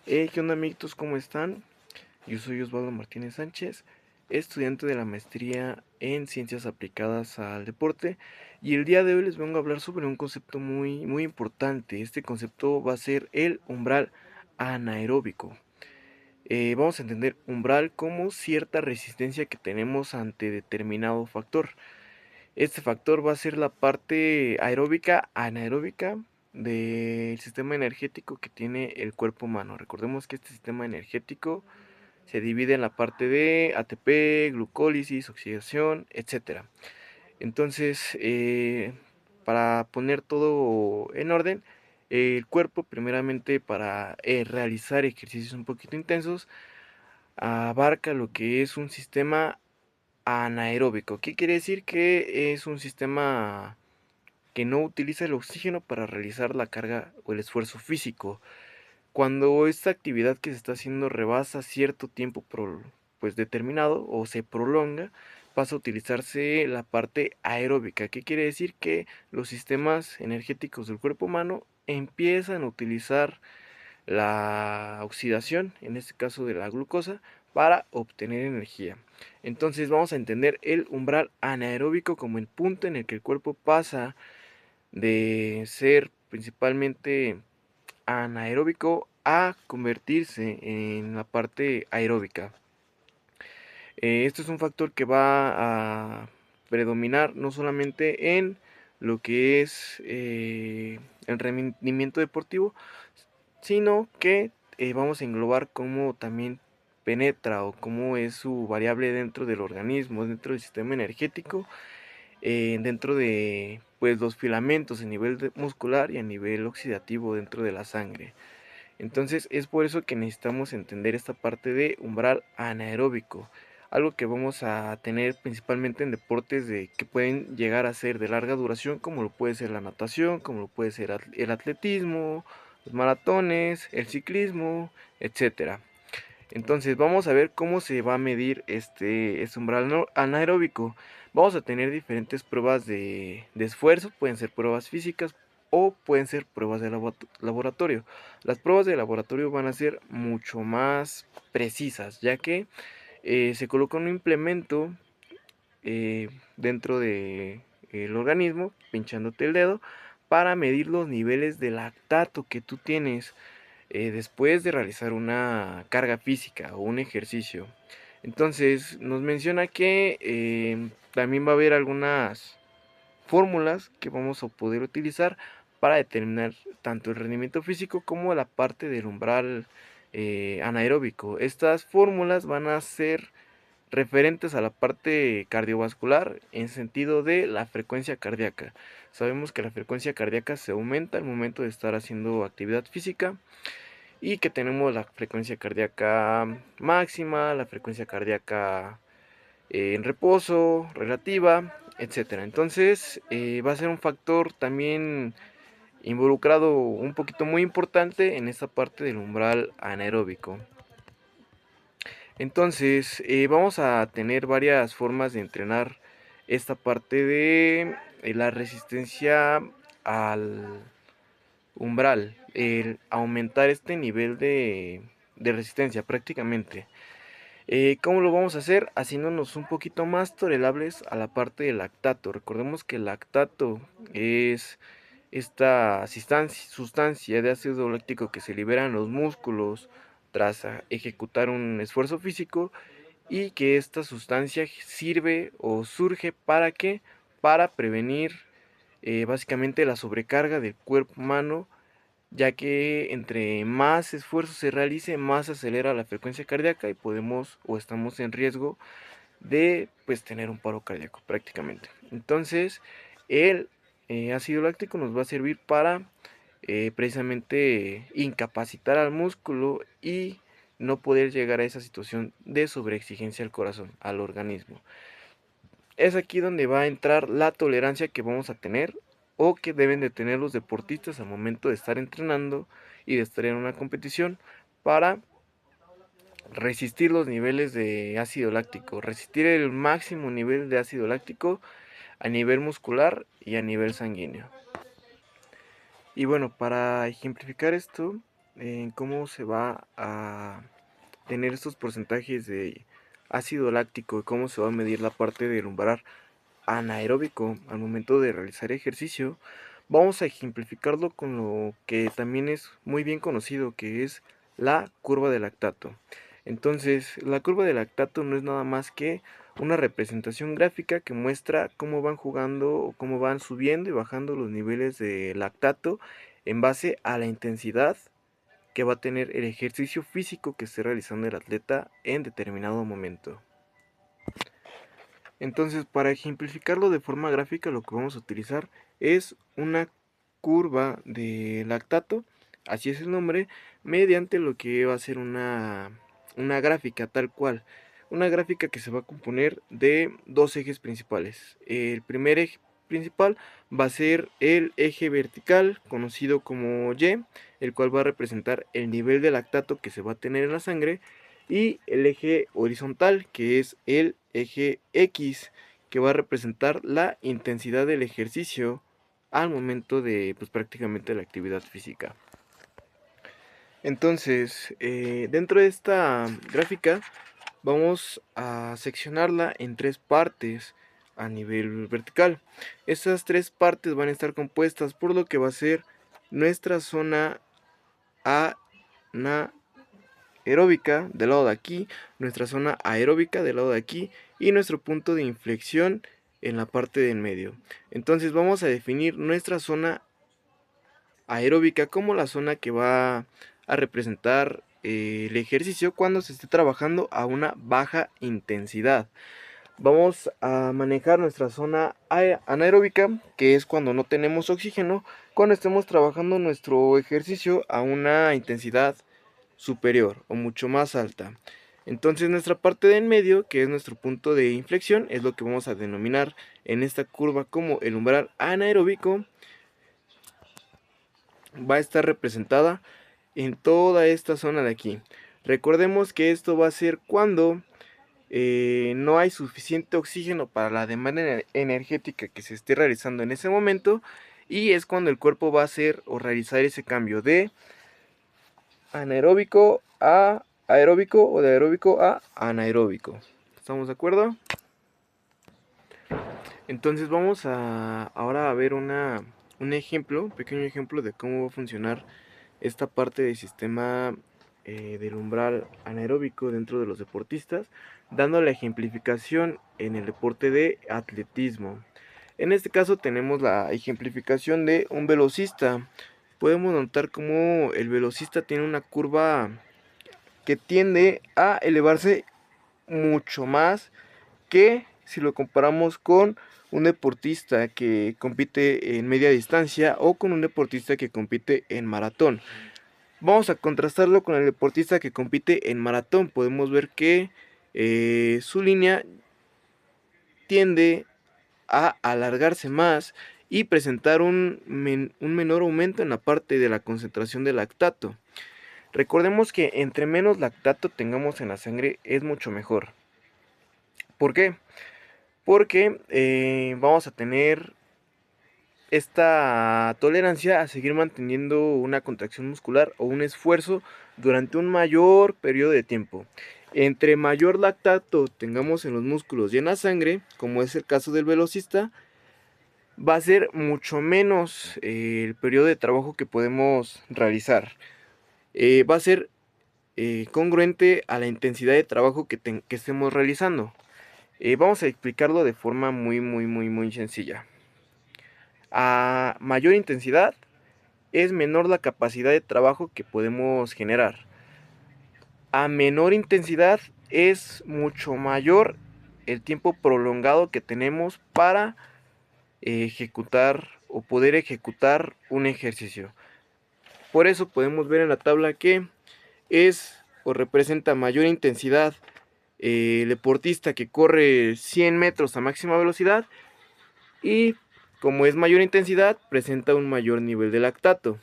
¿Qué onda, amiguitos? ¿Cómo están? Yo soy Osvaldo Martínez Sánchez, estudiante de la maestría en Ciencias Aplicadas al Deporte, y el día de hoy les vengo a hablar sobre un concepto muy importante. Este concepto va a ser el umbral anaeróbico. Vamos a entender umbral como cierta resistencia que tenemos ante determinado factor. Este factor va a ser la parte aeróbica, anaeróbica del sistema energético que tiene el cuerpo humano. Recordemos que este sistema energético se divide en la parte de ATP, glucólisis, oxidación, etcétera. Entonces, para poner todo en orden, el cuerpo primeramente para realizar ejercicios un poquito intensos abarca lo que es un sistema anaeróbico. ¿Qué quiere decir? Que es un sistema que no utiliza el oxígeno para realizar la carga o el esfuerzo físico. Cuando esta actividad que se está haciendo rebasa cierto tiempo pues determinado o se prolonga, pasa a utilizarse la parte aeróbica. ¿Qué quiere decir? Que los sistemas energéticos del cuerpo humano empiezan a utilizar la oxidación, en este caso de la glucosa, para obtener energía. Entonces vamos a entender el umbral anaeróbico como el punto en el que el cuerpo pasa de ser principalmente anaeróbico a convertirse en la parte aeróbica. Esto es un factor que va a predominar no solamente en lo que es el rendimiento deportivo, sino que vamos a englobar cómo también penetra o cómo es su variable dentro del organismo, dentro del sistema energético, dentro de pues los filamentos a nivel muscular y a nivel oxidativo dentro de la sangre. Entonces es por eso que necesitamos entender esta parte de umbral anaeróbico, algo que vamos a tener principalmente en deportes que pueden llegar a ser de larga duración, como lo puede ser la natación, como lo puede ser el atletismo, los maratones, el ciclismo, etcétera. Entonces vamos a ver cómo se va a medir este umbral anaeróbico. Vamos a tener diferentes pruebas de esfuerzo, pueden ser pruebas físicas o pueden ser pruebas de laboratorio. Las pruebas de laboratorio van a ser mucho más precisas, ya que se coloca un implemento dentro del organismo, pinchándote el dedo, para medir los niveles de lactato que tú tienes después de realizar una carga física o un ejercicio. Entonces nos menciona que también va a haber algunas fórmulas que vamos a poder utilizar para determinar tanto el rendimiento físico como la parte del umbral anaeróbico. Estas fórmulas van a ser referentes a la parte cardiovascular en sentido de la frecuencia cardíaca. Sabemos que la frecuencia cardíaca se aumenta al momento de estar haciendo actividad física y que tenemos la frecuencia cardíaca máxima, la frecuencia cardíaca en reposo, relativa, etcétera. Entonces va a ser un factor también involucrado un poquito muy importante en esta parte del umbral anaeróbico. Entonces vamos a tener varias formas de entrenar esta parte de la resistencia al umbral, el aumentar este nivel de resistencia prácticamente. ¿Cómo lo vamos a hacer? Haciéndonos un poquito más tolerables a la parte del lactato. Recordemos que el lactato es esta sustancia de ácido láctico que se libera en los músculos tras ejecutar un esfuerzo físico, y que esta sustancia sirve o surge para qué, para prevenir básicamente la sobrecarga del cuerpo humano, ya que entre más esfuerzo se realice, más acelera la frecuencia cardíaca y podemos o estamos en riesgo de pues tener un paro cardíaco prácticamente. Entonces el ácido láctico nos va a servir para precisamente incapacitar al músculo y no poder llegar a esa situación de sobreexigencia al corazón, al organismo. Es aquí donde va a entrar la tolerancia que vamos a tener o que deben de tener los deportistas al momento de estar entrenando y de estar en una competición para resistir los niveles de ácido láctico, resistir el máximo nivel de ácido láctico a nivel muscular y a nivel sanguíneo. Y bueno, para ejemplificar esto, en cómo se va a tener estos porcentajes de ácido láctico y cómo se va a medir la parte del umbral anaeróbico al momento de realizar ejercicio, vamos a ejemplificarlo con lo que también es muy bien conocido, que es la curva de lactato. Entonces, la curva de lactato no es nada más que una representación gráfica que muestra cómo van jugando o cómo van subiendo y bajando los niveles de lactato en base a la intensidad que va a tener el ejercicio físico que esté realizando el atleta en determinado momento. Entonces, para ejemplificarlo de forma gráfica, lo que vamos a utilizar es una curva de lactato, así es el nombre, mediante lo que va a ser una gráfica tal cual. Una gráfica que se va a componer de dos ejes principales. El primer eje principal va a ser el eje vertical, conocido como Y, el cual va a representar el nivel de lactato que se va a tener en la sangre, y el eje horizontal, que es el eje X, que va a representar la intensidad del ejercicio al momento de, pues, prácticamente la actividad física. Entonces, dentro de esta gráfica vamos a seccionarla en tres partes a nivel vertical. Estas tres partes van a estar compuestas por lo que va a ser nuestra zona anaeróbica del lado de aquí, nuestra zona aeróbica del lado de aquí y nuestro punto de inflexión en la parte del medio. Entonces vamos a definir nuestra zona aeróbica como la zona que va a representar el ejercicio cuando se esté trabajando a una baja intensidad. Vamos a manejar nuestra zona anaeróbica, que es cuando no tenemos oxígeno, cuando estemos trabajando nuestro ejercicio a una intensidad superior o mucho más alta. Entonces nuestra parte de en medio, que es nuestro punto de inflexión, es lo que vamos a denominar en esta curva como el umbral anaeróbico. Va a estar representada en toda esta zona de aquí. Recordemos que esto va a ser cuando no hay suficiente oxígeno para la demanda energética que se esté realizando en ese momento, y es cuando el cuerpo va a hacer o realizar ese cambio de anaeróbico a aeróbico o de aeróbico a anaeróbico. ¿Estamos de acuerdo? Entonces vamos ahora a ver un ejemplo, un pequeño ejemplo de cómo va a funcionar esta parte del sistema del umbral anaeróbico dentro de los deportistas, dando la ejemplificación en el deporte de atletismo. En este caso tenemos la ejemplificación de un velocista. Podemos notar cómo el velocista tiene una curva que tiende a elevarse mucho más que si lo comparamos con un deportista que compite en media distancia o con un deportista que compite en maratón. Vamos a contrastarlo con el deportista que compite en maratón. Podemos ver que su línea tiende a alargarse más y presentar un menor aumento en la parte de la concentración de lactato. Recordemos que entre menos lactato tengamos en la sangre es mucho mejor. ¿Por qué? Porque vamos a tener esta tolerancia a seguir manteniendo una contracción muscular o un esfuerzo durante un mayor periodo de tiempo. Entre mayor lactato tengamos en los músculos y en la sangre, como es el caso del velocista, va a ser mucho menos el periodo de trabajo que podemos realizar. Va a ser congruente a la intensidad de trabajo que estemos realizando. Vamos a explicarlo de forma muy sencilla. A mayor intensidad es menor la capacidad de trabajo que podemos generar. A menor intensidad es mucho mayor el tiempo prolongado que tenemos para ejecutar o poder ejecutar un ejercicio. Por eso podemos ver en la tabla que es o representa mayor intensidad el deportista que corre 100 metros a máxima velocidad, y como es mayor intensidad presenta un mayor nivel de lactato.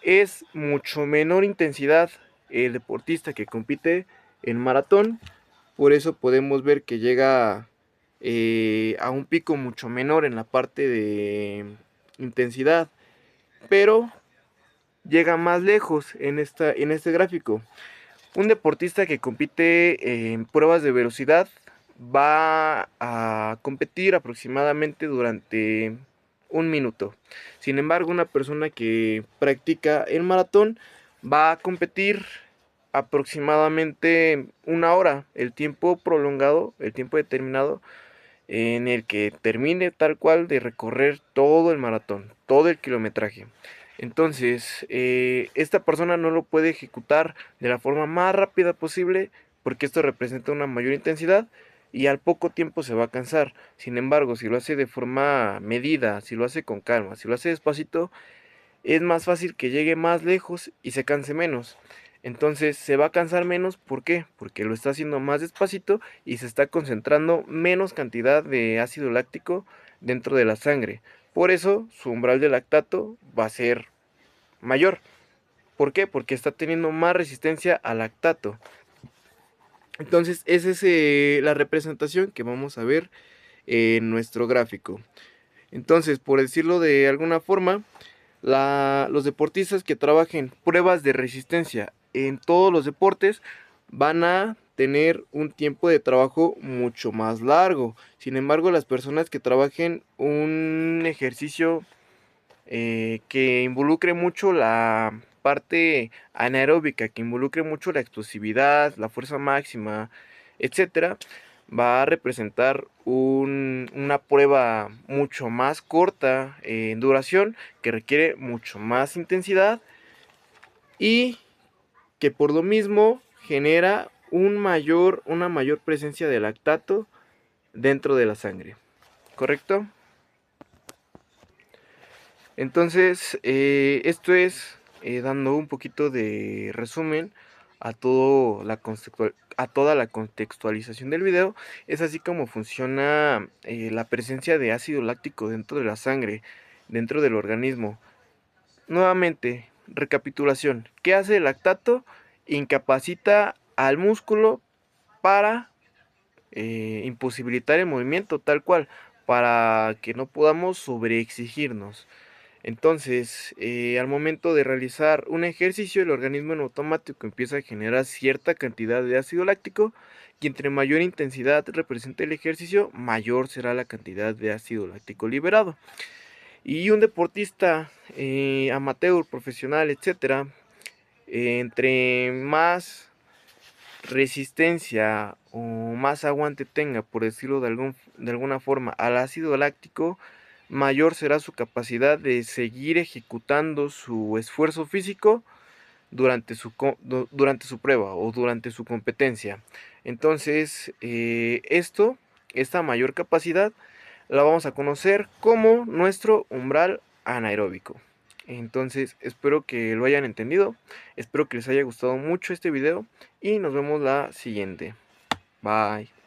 Es mucho menor intensidad el deportista que compite en maratón, por eso podemos ver que llega a un pico mucho menor en la parte de intensidad, pero llega más lejos en este gráfico. Un deportista que compite en pruebas de velocidad va a competir aproximadamente durante un minuto. Sin embargo, una persona que practica el maratón va a competir aproximadamente una hora, el tiempo prolongado, el tiempo determinado en el que termine tal cual de recorrer todo el maratón, todo el kilometraje. Entonces, esta persona no lo puede ejecutar de la forma más rápida posible porque esto representa una mayor intensidad y al poco tiempo se va a cansar. Sin embargo, si lo hace de forma medida, si lo hace con calma, si lo hace despacito, es más fácil que llegue más lejos y se canse menos. Entonces se va a cansar menos, ¿por qué? Porque lo está haciendo más despacito y se está concentrando menos cantidad de ácido láctico dentro de la sangre. Por eso su umbral de lactato va a ser mayor. ¿Por qué? Porque está teniendo más resistencia al lactato. Entonces esa es la representación que vamos a ver en nuestro gráfico. Entonces, por decirlo de alguna forma, los deportistas que trabajen pruebas de resistencia en todos los deportes van a tener un tiempo de trabajo mucho más largo. Sin embargo, las personas que trabajen un ejercicio que involucre mucho la parte anaeróbica, que involucre mucho la explosividad, la fuerza máxima, etcétera, va a representar una prueba mucho más corta en duración, que requiere mucho más intensidad y que por lo mismo genera una mayor presencia de lactato dentro de la sangre. ¿Correcto? Entonces, esto es dando un poquito de resumen a, a toda la contextualización del video. Es así como funciona la presencia de ácido láctico dentro de la sangre, dentro del organismo. Nuevamente, recapitulación. ¿Qué hace el lactato? Incapacita al músculo para imposibilitar el movimiento tal cual, para que no podamos sobreexigirnos. Entonces, al momento de realizar un ejercicio, el organismo en automático empieza a generar cierta cantidad de ácido láctico y entre mayor intensidad represente el ejercicio, mayor será la cantidad de ácido láctico liberado. Y un deportista amateur, profesional, etcétera, entre más resistencia o más aguante tenga, por decirlo de alguna forma, al ácido láctico, mayor será su capacidad de seguir ejecutando su esfuerzo físico durante su prueba o durante su competencia. Entonces, esta mayor capacidad la vamos a conocer como nuestro umbral anaeróbico. Entonces, espero que lo hayan entendido, espero que les haya gustado mucho este video y nos vemos la siguiente. Bye.